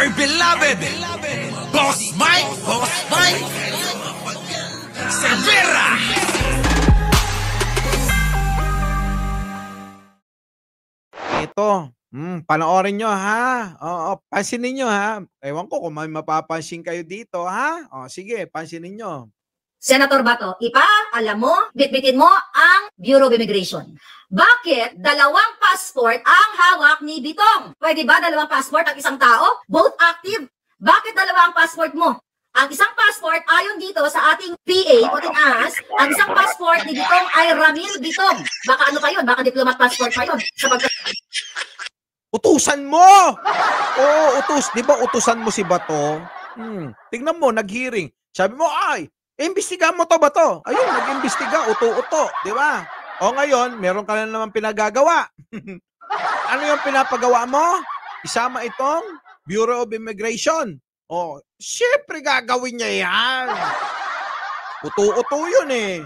my beloved Boss Mike Severa. Ito, panoorin nyo ha. Oo, pansinin nyo ha. Ewan ko kung may mapapansin kayo dito ha. O, sige, pansinin nyo. Senator Bato, ipaalam mo, bitbitin mo ang Bureau of Immigration. Bakit dalawang passport ang hawak ni Bitong? Pwede ba dalawang passport ang isang tao? Both active. Bakit dalawang passport mo? Ang isang passport, ayon dito sa ating PA, voting as, ang isang passport ni Bitong ay Ramil Bitong. Baka ano pa yun? Baka diplomat passport pa yun. Utusan mo! Oo, di ba utusan mo si Bato? Tingnan mo, nag-hearing. Sabi mo, imbestigahan mo to, Bato. Ayun, nag-imbestiga, uto-uto, di ba? O ngayon, meron ka na naman pinagagawa. Ano yung pinapagawa mo? Isama itong Bureau of Immigration. O, syempre gagawin niya yan. Uto-uto yun eh.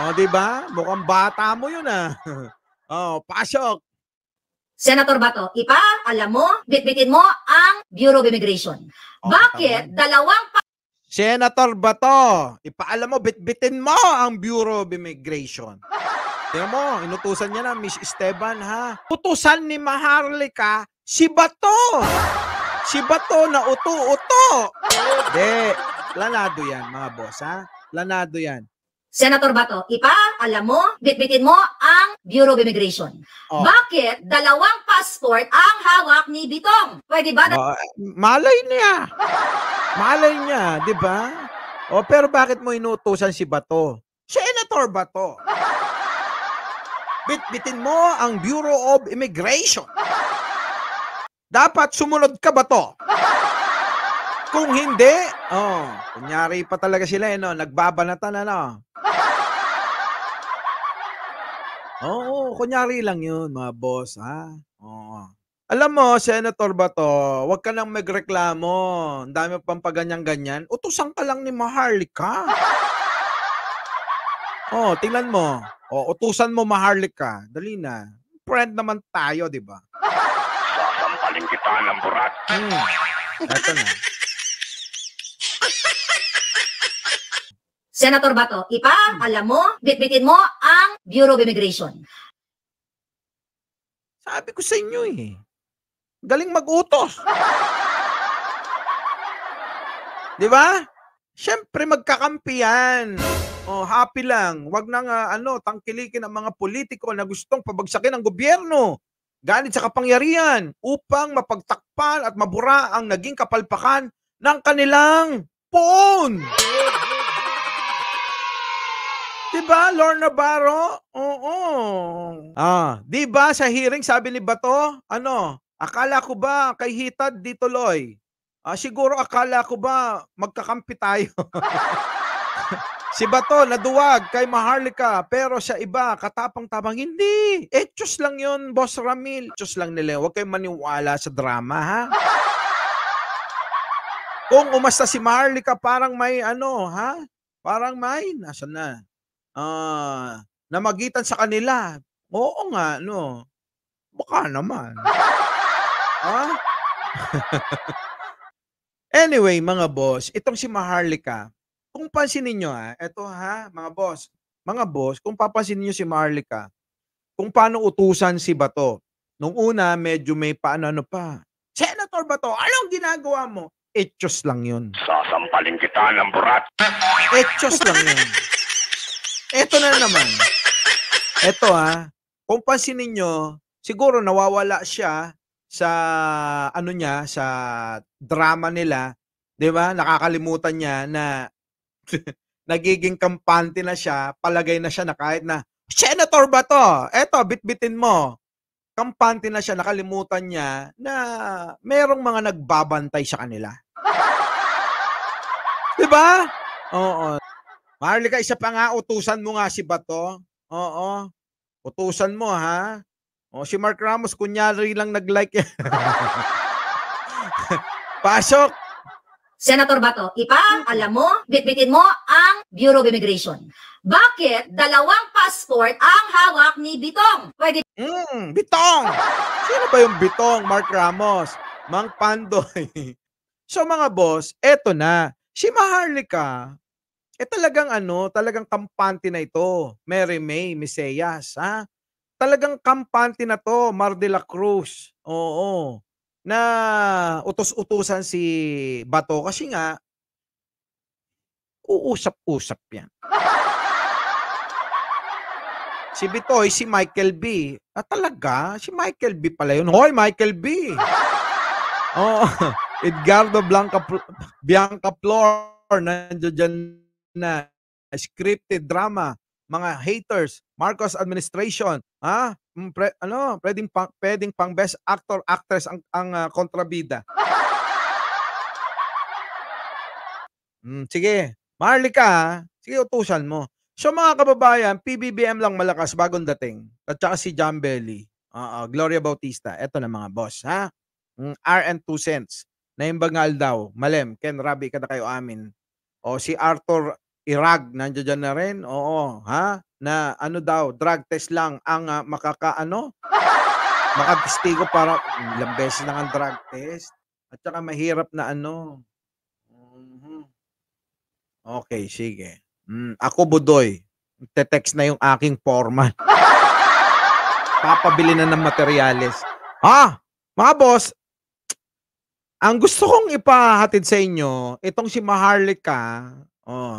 O, di ba? Mukhang bata mo yun ah. O, pasok. Senator Bato, ipaalam mo, bitbitin mo ang Bureau of Immigration. Bakit dalawang Senator Bato, ipaalam mo, bitbitin mo ang Bureau of Immigration. Tingnan mo, inutusan niya na, Miss Esteban, ha? Utusan ni Maharlika, si Bato. Si Bato na uto-uto. Hindi, planado yan, mga boss, ha? Planado yan. Senator Bato, ipaalam mo, bitbitin mo ang Bureau of Immigration. Bakit dalawang passport ang hawak ni Bitong? Pwede ba? Malay niya. Malay niya, di ba? Pero bakit mo inutusan si Bato? Senator Bato. Bitbitin mo ang Bureau of Immigration. Dapat sumunod ka ba to? Kung hindi, kunyari pa talaga sila, no? Nagbabanatan, ano? Oo, kunyari lang yun, mga boss, ha? Oo. Alam mo, Senator Bato, huwag ka nang magreklamo. Ang dami pang paganyan-ganyan. Utusan ka lang ni Maharlika. Tingnan mo. Utusan mo Maharlika. Dali na. Friend naman tayo, di ba? Sasampalin kita ng burat. Ito na. Senator Bato, ipaalam mo, bitbitin mo ang Bureau of Immigration. Sabi ko sa inyo eh. Galing mag-utos. Di ba? Siyempre magkakampi yan. Happy lang. Huwag nang tangkilikin ang mga politiko na gustong pabagsakin ang gobyerno. Galit sa kapangyarihan upang mapagtakpan at mabura ang naging kapalpakan ng kanilang poon. Diba, Lorna Navarro? Oo. Diba sa hearing sabi ni Bato, akala ko ba kay Hitad di tuloy? Siguro akala ko ba magkakampi tayo? Si Bato naduwag kay Maharlika pero sa iba katapang-tapang hindi. Etos lang yun, Boss Ramil. Etos lang nila. Huwag kayong maniwala sa drama, ha? Kung umasta si Maharlika parang may Parang may, nasa na? Namagitan sa kanila. Oo nga, baka naman. Anyway, mga boss, itong si Maharlika, kung pansinin nyo mga boss, kung papansinin nyo si Maharlika, kung paano utusan si Bato, nung una, medyo may paano pa. Senator Bato, anong ginagawa mo? Etos lang yun. Sasampalin kita ng burat. Etos lang yun. Eto na naman. Eto kung pansinin nyo, siguro nawawala siya sa sa drama nila, 'di ba? Nakakalimutan niya na nagiging kampante na siya, palagay na siya na kahit na Senator Bato, eto bitbitin mo. Kampante na siya, nakalimutan niya na merong mga nagbabantay sa kanila. 'Di ba? Oo. Maharlika, isa pa nga, utusan mo nga si Bato. Oo. Utusan mo, ha? Si Mark Ramos, kunyari lang nag-like. Pasok! Senator Bato, ipaalam mo, bitbitin mo ang Bureau of Immigration. Bakit dalawang passport ang hawak ni Bitong? Pwede... Bitong! Sino ba yung Bitong, Mark Ramos? Mang Pandoy. So mga boss, eto na. Si Maharlika, talagang kampante na ito. Mary May Mesías, ha? Talagang kampante na 'to, Mar de la Cruz. Oo, na utos-utusan si Bato kasi nga uusap-usap 'yan. Si Bitoy, si Michael B. Talaga? Si Michael B pala yun. Hoy, Michael B! Oo, Edgardo Bianca Flor, nandiyan diyan na. Scripted drama, mga haters, Marcos administration, ha? Pwedeng pang best actor, actress ang kontrabida. Sige, Maharlika, ha? Sige, utusan mo. So mga kababayan, PBBM lang malakas, bagong dating. At saka si John Belly, Gloria Bautista. Eto na mga boss, ha? RN 2 cents. Naimbangal daw. Malem, Ken Rabi, kada kayo amin. O si Arthur Irag, nandiyan na rin. Oo, ha? Na ano daw, drug test lang ang makatistigo para ilang beses na ang drug test. At saka mahirap na ano. Okay, sige. Ako Budoy, te-text na yung aking foreman. Papabili na ng materyales. Mga boss, ang gusto kong ipahatid sa inyo, itong si Maharlika,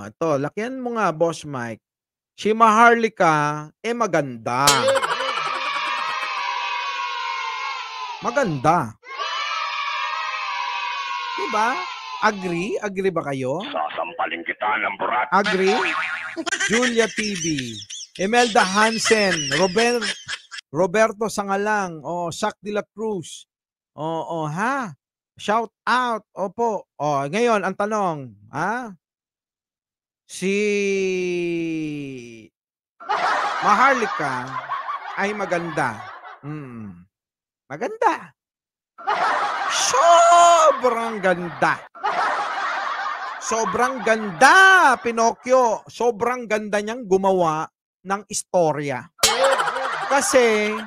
ito, lakihan mo nga, Boss Mike. Si Maharlika, maganda. Maganda. Diba? Agree? Agree ba kayo? Sasampalin kita ng burat. Agree? Julia TV, Imelda Hansen, Roberto Sangalang, Sac de la Cruz. Ha? Shout out. Opo. Ngayon ang tanong, ha? Si Maharlika ay maganda. Maganda. Sobrang ganda. Sobrang ganda, Pinocchio. Sobrang ganda niyang gumawa ng istorya. Kasi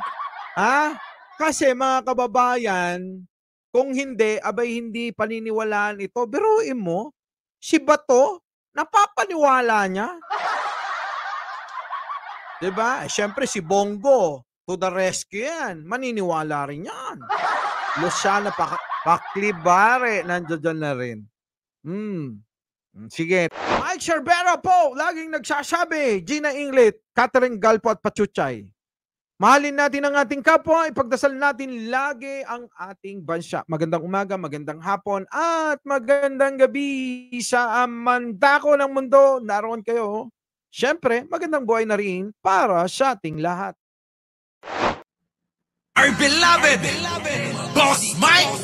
mga kababayan, kung hindi, hindi paniniwalaan ito. Biruin mo, si Bato, napapaniwala niya. Diba? Siyempre si Bongo, to the rescue yan. Maniniwala rin yan. Luciana Paklibare, nandiyan na rin. Sige. Mike Sherbera po, laging nagsasabi. Gina Inglet, Catherine Galpo at Pachuchay. Mahalin natin ang ating kapwa, ipagdasal natin lagi ang ating bansa. Magandang umaga, magandang hapon, at magandang gabi sa mandako ng mundo. Naroon kayo. Siyempre, magandang buhay na rin para sa ating lahat. Our beloved Boss Mike.